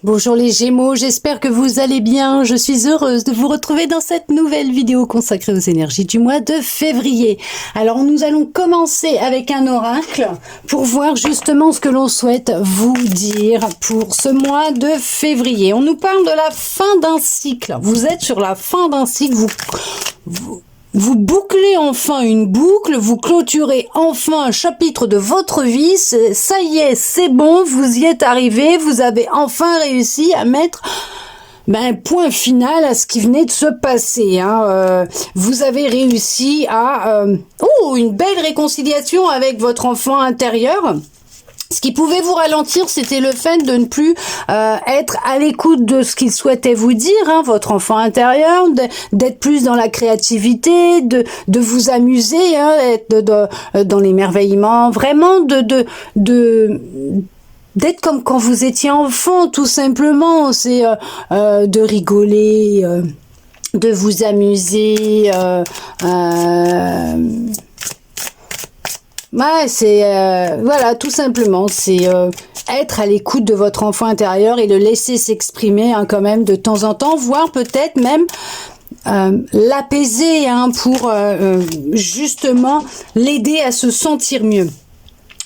Bonjour les Gémeaux, j'espère que vous allez bien. Je suis heureuse de vous retrouver dans cette nouvelle vidéo consacrée aux énergies du mois de février. Alors nous allons commencer avec un oracle pour voir justement ce que l'on souhaite vous dire pour ce mois de février. On nous parle de la fin d'un cycle. Vous êtes sur la fin d'un cycle, vous bouclez enfin une boucle, vous clôturez enfin un chapitre de votre vie, ça y est, c'est bon, vous y êtes arrivé, vous avez enfin réussi à mettre point final à ce qui venait de se passer. Vous avez réussi à une belle réconciliation avec votre enfant intérieur. Ce qui pouvait vous ralentir, c'était le fait de ne plus être à l'écoute de ce qu'il souhaitait vous dire, votre enfant intérieur, d'être plus dans la créativité, de vous amuser, être dans l'émerveillement, vraiment d'être comme quand vous étiez enfant, tout simplement. C'est de rigoler, de vous amuser. C'est voilà, tout simplement, c'est être à l'écoute de votre enfant intérieur et le laisser s'exprimer quand même de temps en temps, voire peut-être même l'apaiser pour justement l'aider à se sentir mieux.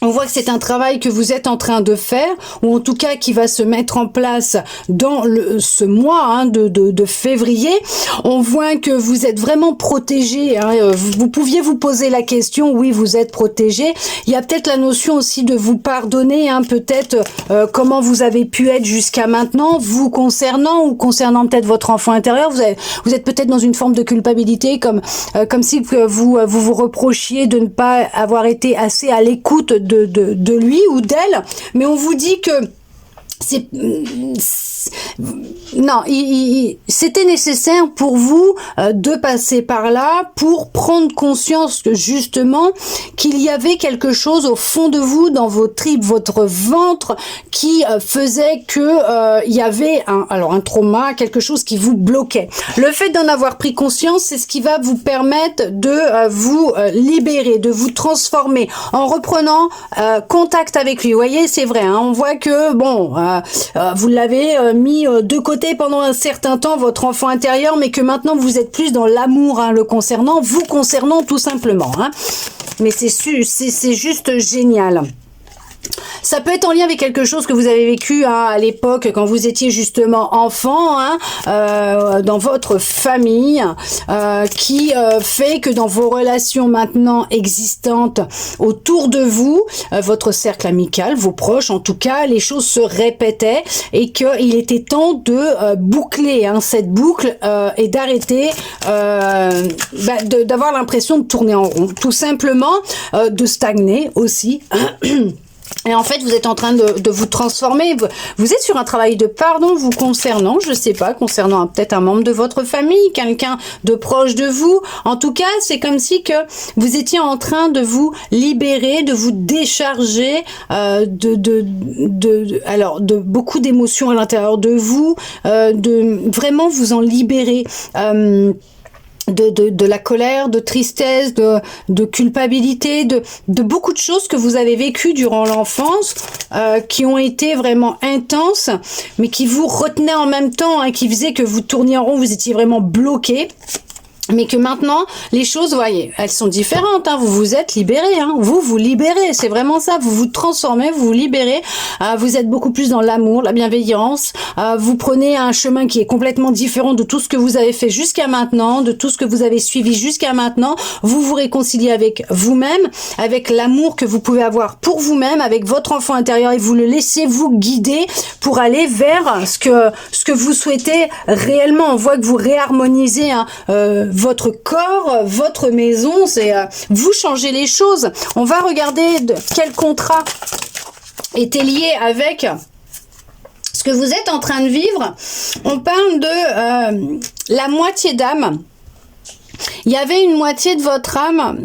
On voit que c'est un travail que vous êtes en train de faire, ou en tout cas qui va se mettre en place dans ce mois de février. On voit que vous êtes vraiment protégé. Vous pouviez vous poser la question, oui, vous êtes protégé. Il y a peut-être la notion aussi de vous pardonner, peut-être comment vous avez pu être jusqu'à maintenant, vous concernant ou concernant peut-être votre enfant intérieur. Vous êtes peut-être dans une forme de culpabilité, comme si vous reprochiez de ne pas avoir été assez à l'écoute de lui ou d'elle, mais on vous dit que c'était nécessaire pour vous de passer par là pour prendre conscience que justement qu'il y avait quelque chose au fond de vous, dans vos tripes, votre ventre, qui faisait que il y avait un trauma, quelque chose qui vous bloquait. Le fait d'en avoir pris conscience, c'est ce qui va vous permettre de vous libérer, de vous transformer en reprenant contact avec lui. Vous voyez, c'est vrai, on voit que vous l'avez mis de côté pendant un certain temps, votre enfant intérieur, mais que maintenant vous êtes plus dans l'amour le concernant, vous concernant tout simplement. Mais c'est juste génial. Ça peut être en lien avec quelque chose que vous avez vécu à l'époque quand vous étiez justement enfant, dans votre famille, qui fait que dans vos relations maintenant existantes autour de vous, votre cercle amical, vos proches en tout cas, les choses se répétaient et qu'il était temps de boucler cette boucle et d'arrêter d'avoir l'impression de tourner en rond, tout simplement, de stagner aussi. Et en fait, vous êtes en train de vous transformer. Vous êtes sur un travail de pardon vous concernant, je sais pas, concernant peut-être un membre de votre famille, quelqu'un de proche de vous. En tout cas, c'est comme si que vous étiez en train de vous libérer, de vous décharger de beaucoup d'émotions à l'intérieur de vous, de vraiment vous en libérer. De la colère, de tristesse, de culpabilité, de beaucoup de choses que vous avez vécues durant l'enfance, qui ont été vraiment intenses, mais qui vous retenaient en même temps, qui faisaient que vous tourniez en rond, vous étiez vraiment bloqué. Mais que maintenant, les choses, voyez, elles sont différentes, vous vous êtes libéré, vous libérez, c'est vraiment ça, vous vous transformez, vous vous libérez, vous êtes beaucoup plus dans l'amour, la bienveillance, vous prenez un chemin qui est complètement différent de tout ce que vous avez fait jusqu'à maintenant, de tout ce que vous avez suivi jusqu'à maintenant, vous vous réconciliez avec vous-même, avec l'amour que vous pouvez avoir pour vous-même, avec votre enfant intérieur, et vous le laissez vous guider pour aller vers ce que vous souhaitez réellement. On voit que vous réharmonisez votre corps, votre maison, c'est vous changez les choses. On va regarder quel contrat était lié avec ce que vous êtes en train de vivre. On parle de la moitié d'âme. Il y avait une moitié de votre âme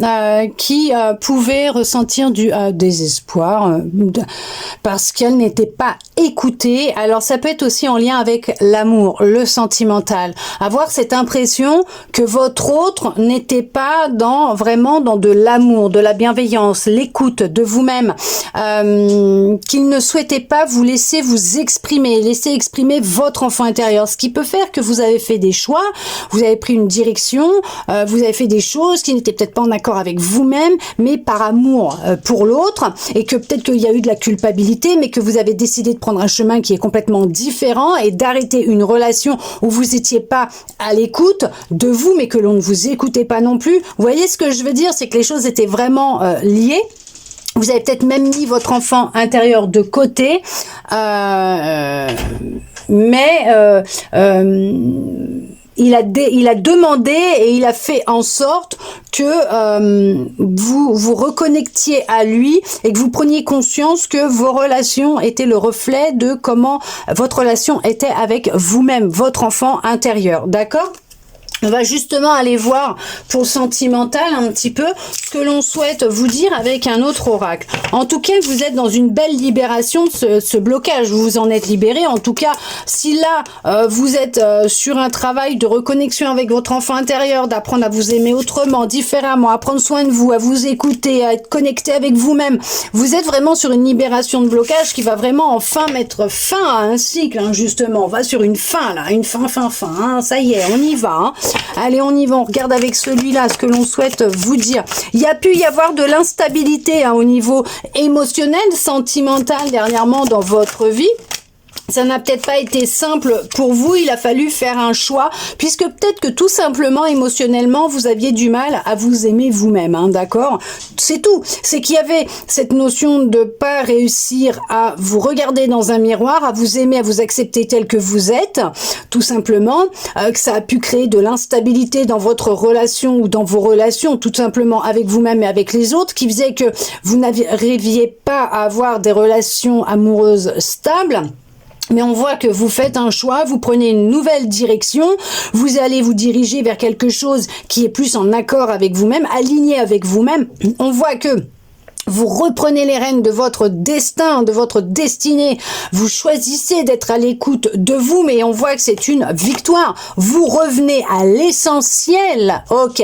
qui pouvait ressentir du désespoir parce qu'elle n'était pas écoutée. Alors ça peut être aussi en lien avec l'amour, le sentimental. Avoir cette impression que votre autre n'était pas vraiment dans de l'amour, de la bienveillance, l'écoute de vous-même, qu'il ne souhaitait pas vous laisser vous exprimer, laisser exprimer votre enfant intérieur. Ce qui peut faire que vous avez fait des choix, vous avez pris une direction, vous avez fait des choses qui n'étaient peut-être pas en accord avec vous-même, mais par amour pour l'autre, et que peut-être qu'il y a eu de la culpabilité, mais que vous avez décidé de prendre un chemin qui est complètement différent et d'arrêter une relation où vous n'étiez pas à l'écoute de vous, mais que l'on ne vous écoutait pas non plus. Vous voyez ce que je veux dire, c'est que les choses étaient vraiment liées. Vous avez peut-être même mis votre enfant intérieur de côté, mais il a demandé et il a fait en sorte que vous vous reconnectiez à lui et que vous preniez conscience que vos relations étaient le reflet de comment votre relation était avec vous-même, votre enfant intérieur. D'accord ? On va justement aller voir pour le sentimental un petit peu ce que l'on souhaite vous dire avec un autre oracle. En tout cas, vous êtes dans une belle libération de ce blocage. Vous vous en êtes libéré. En tout cas, si là, vous êtes sur un travail de reconnexion avec votre enfant intérieur, d'apprendre à vous aimer autrement, différemment, à prendre soin de vous, à vous écouter, à être connecté avec vous-même, vous êtes vraiment sur une libération de blocage qui va vraiment enfin mettre fin à un cycle, hein, justement. On va sur une fin, là, une fin, hein. Ça y est, on y va, hein. Allez, on y va, on regarde avec celui-là ce que l'on souhaite vous dire. Il y a pu y avoir de l'instabilité au niveau émotionnel, sentimental dernièrement dans votre vie. Ça n'a peut-être pas été simple pour vous, il a fallu faire un choix, puisque peut-être que tout simplement, émotionnellement, vous aviez du mal à vous aimer vous-même, hein, d'accord ? C'est tout. C'est qu'il y avait cette notion de pas réussir à vous regarder dans un miroir, à vous aimer, à vous accepter tel que vous êtes, tout simplement, que ça a pu créer de l'instabilité dans votre relation ou dans vos relations, tout simplement avec vous-même et avec les autres, qui faisait que vous n'arriviez pas à avoir des relations amoureuses stables. Mais on voit que vous faites un choix, vous prenez une nouvelle direction, vous allez vous diriger vers quelque chose qui est plus en accord avec vous-même, aligné avec vous-même. On voit que vous reprenez les rênes de votre destin, de votre destinée. Vous choisissez d'être à l'écoute de vous, mais on voit que c'est une victoire. Vous revenez à l'essentiel, ok,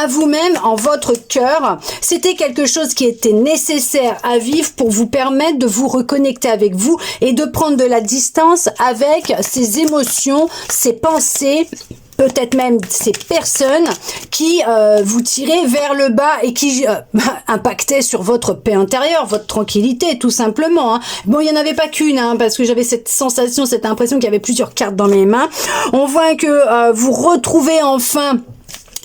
à vous-même, en votre cœur. C'était quelque chose qui était nécessaire à vivre pour vous permettre de vous reconnecter avec vous et de prendre de la distance avec ces émotions, ces pensées, peut-être même ces personnes qui vous tiraient vers le bas et qui impactaient sur votre paix intérieure, votre tranquillité, tout simplement. Hein. Bon, il n'y en avait pas qu'une, hein, parce que j'avais cette sensation, cette impression qu'il y avait plusieurs cartes dans mes mains. On voit que vous retrouvez enfin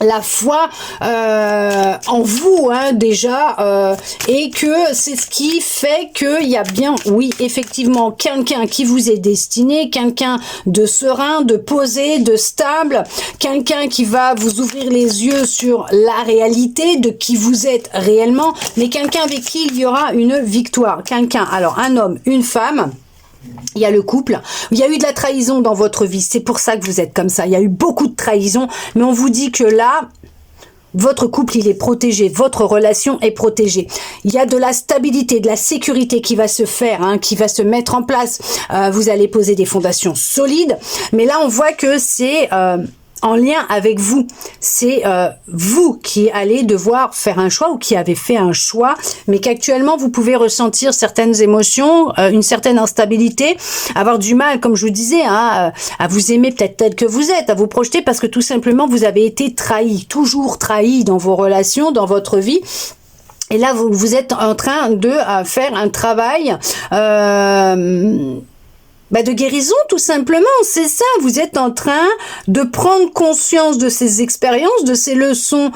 la foi en vous, hein, déjà, et que c'est ce qui fait qu'il y a bien, oui, effectivement, quelqu'un qui vous est destiné, quelqu'un de serein, de posé, de stable, quelqu'un qui va vous ouvrir les yeux sur la réalité de qui vous êtes réellement, mais quelqu'un avec qui il y aura une victoire. Quelqu'un, alors un homme, une femme. Il y a le couple, il y a eu de la trahison dans votre vie, c'est pour ça que vous êtes comme ça, il y a eu beaucoup de trahison, mais on vous dit que là, votre couple, il est protégé, votre relation est protégée. Il y a de la stabilité, de la sécurité qui va se faire, hein, qui va se mettre en place. Vous allez poser des fondations solides, mais là, on voit que c'est en lien avec vous. C'est vous qui allez devoir faire un choix ou qui avez fait un choix, mais qu'actuellement vous pouvez ressentir certaines émotions, une certaine instabilité, avoir du mal, comme je vous disais, hein, à vous aimer peut-être tel que vous êtes, à vous projeter parce que tout simplement vous avez été trahi, toujours trahi dans vos relations, dans votre vie. Et là, vous êtes en train de faire un travail de guérison, tout simplement, c'est ça. Vous êtes en train de prendre conscience de ces expériences, de ces leçons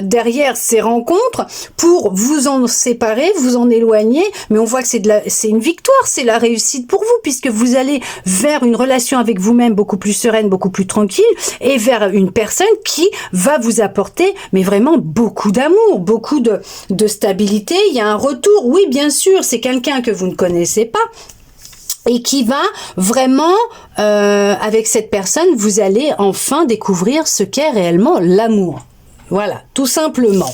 derrière ces rencontres, pour vous en séparer, vous en éloigner. Mais on voit que c'est une victoire, c'est la réussite pour vous, puisque vous allez vers une relation avec vous-même beaucoup plus sereine, beaucoup plus tranquille, et vers une personne qui va vous apporter, mais vraiment beaucoup d'amour, beaucoup de stabilité. Il y a un retour, oui, bien sûr, c'est quelqu'un que vous ne connaissez pas, et qui va vraiment, avec cette personne, vous allez enfin découvrir ce qu'est réellement l'amour. Voilà, tout simplement.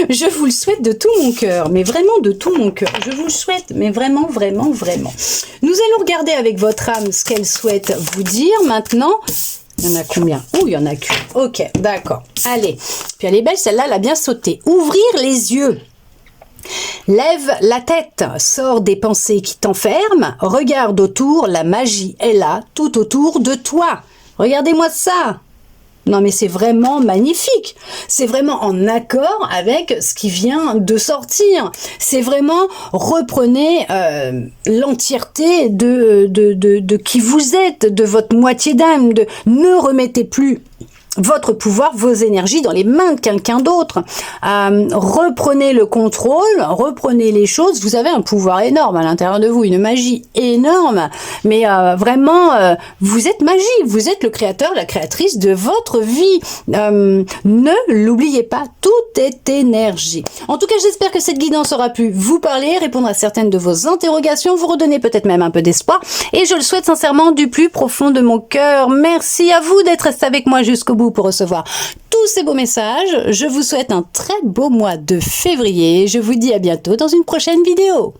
Je vous le souhaite de tout mon cœur, mais vraiment de tout mon cœur. Je vous le souhaite, mais vraiment, vraiment, vraiment. Nous allons regarder avec votre âme ce qu'elle souhaite vous dire maintenant. Il y en a combien? Oh, il y en a qu'une. Ok, d'accord. Allez. Puis elle est belle, celle-là, elle a bien sauté. Ouvrir les yeux. Lève la tête, sors des pensées qui t'enferment, regarde autour, la magie est là, tout autour de toi. Regardez-moi ça. Non mais c'est vraiment magnifique, c'est vraiment en accord avec ce qui vient de sortir. C'est vraiment, reprenez l'entièreté de qui vous êtes, de votre moitié d'âme, ne remettez plus votre pouvoir, vos énergies dans les mains de quelqu'un d'autre. Reprenez le contrôle, reprenez les choses. Vous avez un pouvoir énorme à l'intérieur de vous, une magie énorme. Mais vraiment, vous êtes magie. Vous êtes le créateur, la créatrice de votre vie. Ne l'oubliez pas, tout est énergie. En tout cas, j'espère que cette guidance aura pu vous parler, répondre à certaines de vos interrogations, vous redonner peut-être même un peu d'espoir. Et je le souhaite sincèrement du plus profond de mon cœur. Merci à vous d'être resté avec moi jusqu'au bout pour recevoir tous ces beaux messages. Je vous souhaite un très beau mois de février. Je vous dis à bientôt dans une prochaine vidéo.